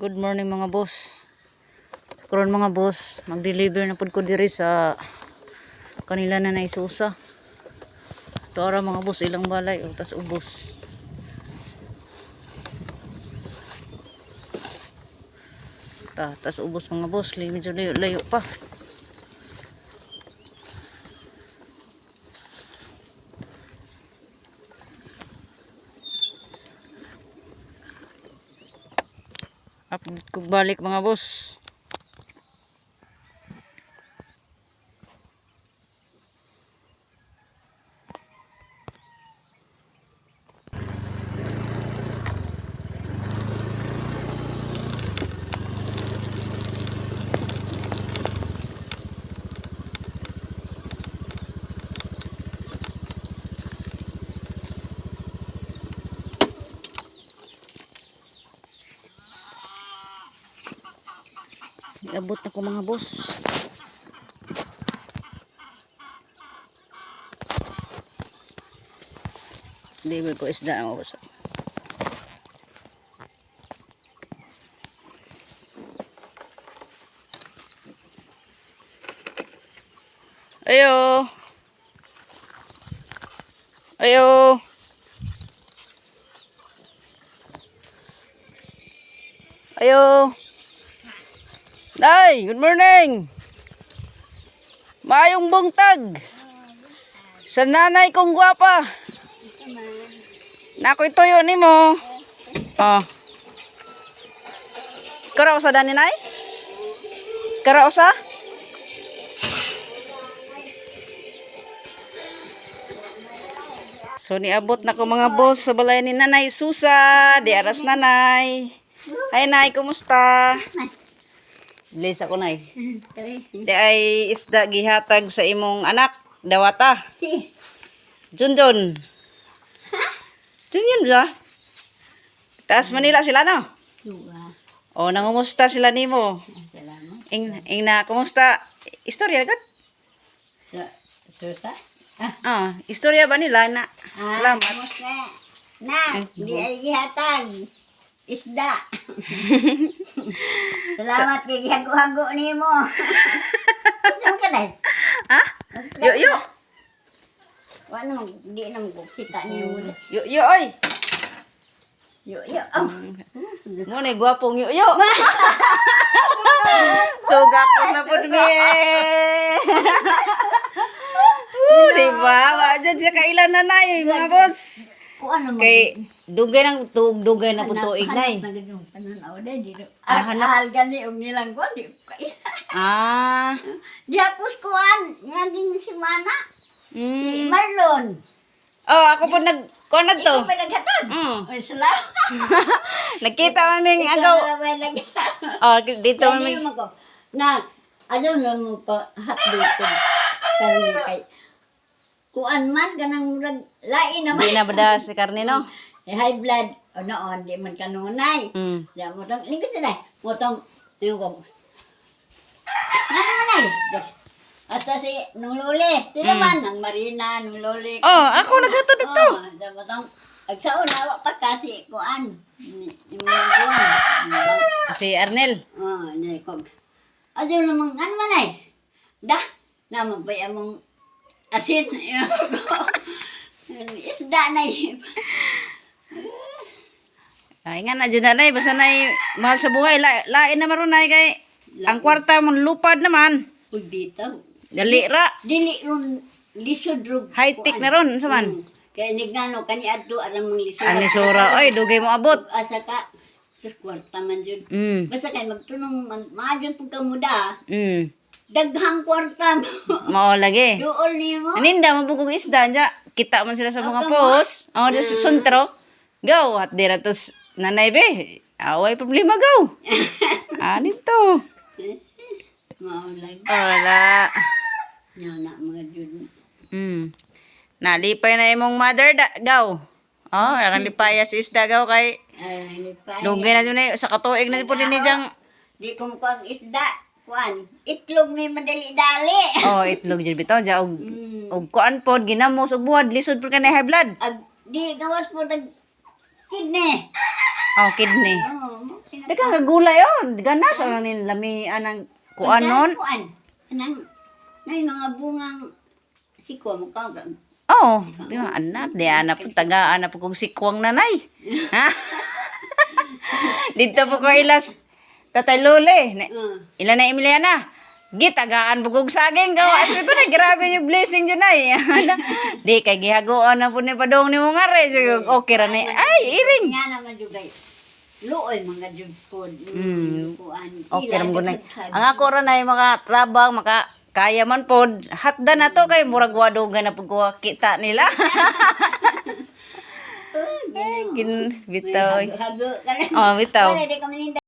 Good morning mga boss. Karon mga boss, mag-deliver na pud ko diri sa kanila na naisusa. Tora mga boss, ilang balay o tas ubos. Tas ubos mga boss, medyo layo pa. Update ko balik mga boss. Abot na ko mga boss. Deliver ko isda mga boss. Ayo. Ayo. Ayo. Day, good morning. Maayong buntag. Sa nanay kong gwapa. Nakoy tuyo nimo. Oh. Karaw sa dani nay? Karaw sa? So niabot na ko mga boss sa balay ni Nanay Susa. Di aras nanay. Hi nay, kumusta? Bless ako nay. Di ay isda gihatag sa imong anak, dawata. Si. Junjun. Junjun ba? Taas Manila sila no? Dua. O nangumusta sila nimo? Salamat. Ing na kumusta? Istorya gud? Susa? Istorya ba nila na? Salamat. Kamusta? Na, di ay gihatag. Isda. Salamat kay gihago-hago nimo. Saan ka dai? Ha? Yo. Wa naman, di naman ko kita nimo. Yo oy. Yo. Mo na gwapong yo. Chogakos na pud mi. Diba? Wa dyan siya kailan na nay, mga boss. Kuan naman. Kay dugay na pud tuig nay. Hanap na ganun. Pananaw dahil dito. Ahal gani og nilang kuan. Di ko kaila. Diapos kuan. Naging si Mana. Si Marlon. Oh, ako po kuan na to. Ikaw pa naghatod? Ay, salamat. Nakita maming agaw. Ikaw na naghatod. Oh, dito Kaya maming. naman ko. Ano naman ko hotdog ko. Karne kay. Kuan man kanang murag lain naman. Di na bada si karne no? High blood. O noon, di man kanunay. Diya mo tong, lingkod na mo tong, yung ko. Ano man ay? Hasta si nung luli. Sila man, ang Marina, nung luli. Oh, ako naghatod dito. Diya mo tong, agsaon, hawa pa kasi, kuan. Yung mga buwan. Si Arnel. Diya ko. Ano namang, ano man ay? Na magbaya mong asin. Isda na yun. Ay nga na dyan na nay, basta nay mahal sa buhay. Lain na maron nay kay ang kwarta mo lupad naman. Uy, dito. Dali ra. Dili ron lisod ron. High tech na ron sa man. Kaya nignano kani adto aram mong lisod. Ani sura oy dugay mo abot. Asa ka sus kwarta man jud. Basta kay magtunong maadyo pud ka muda. Daghang kwarta mo. Mao lagi. Duol nimo. Aninda mabugog isda nya. Kita man sila sa mga post. Oh, just suntro. Go at dira tos nanay be. Away problema go. Ani to. Maulag. Wala. Nya na mga jud. Nalipay na imong mother gaw. Oh, akan lipaya si isda gaw kay Ay, pa. dugay na dun sa katuig na pud ni jang. Di ko kuang isda. Kuan, itlog may madali-dali. Oh, itlog jud bitaw ja og kuan pod ginamos og buwad lisod pud kanay high blood. Di gawas po nag kidney. Oh, kidney. Oo. Teka nga gulay oh. Ganas ang nin lamian ng kuanon. Kuan. Anang nay mga bungang siko mo ka. Oh, di ba anak, di ana po tagaan na po kong sikwang nanay. Ha? Dito po ko ilas Tatay Luli. Ilan na Emiliana? Gitagaan bugog saging gawa. At ko na grabe yung blessing yun ay. Di kay gihagoan na po ni padong ni mong are. So, okay ra ni. Ay, iring. Nga naman jugay. Luoy mga jud food. Kuan. Okay ra mo na. Ang ako ra na mga trabang maka kaya man pod. Hatda na to kay murag wadogan na pud ko kita nila. Gin bitaw. Hago ka na. Oh, bitaw. Wala di kami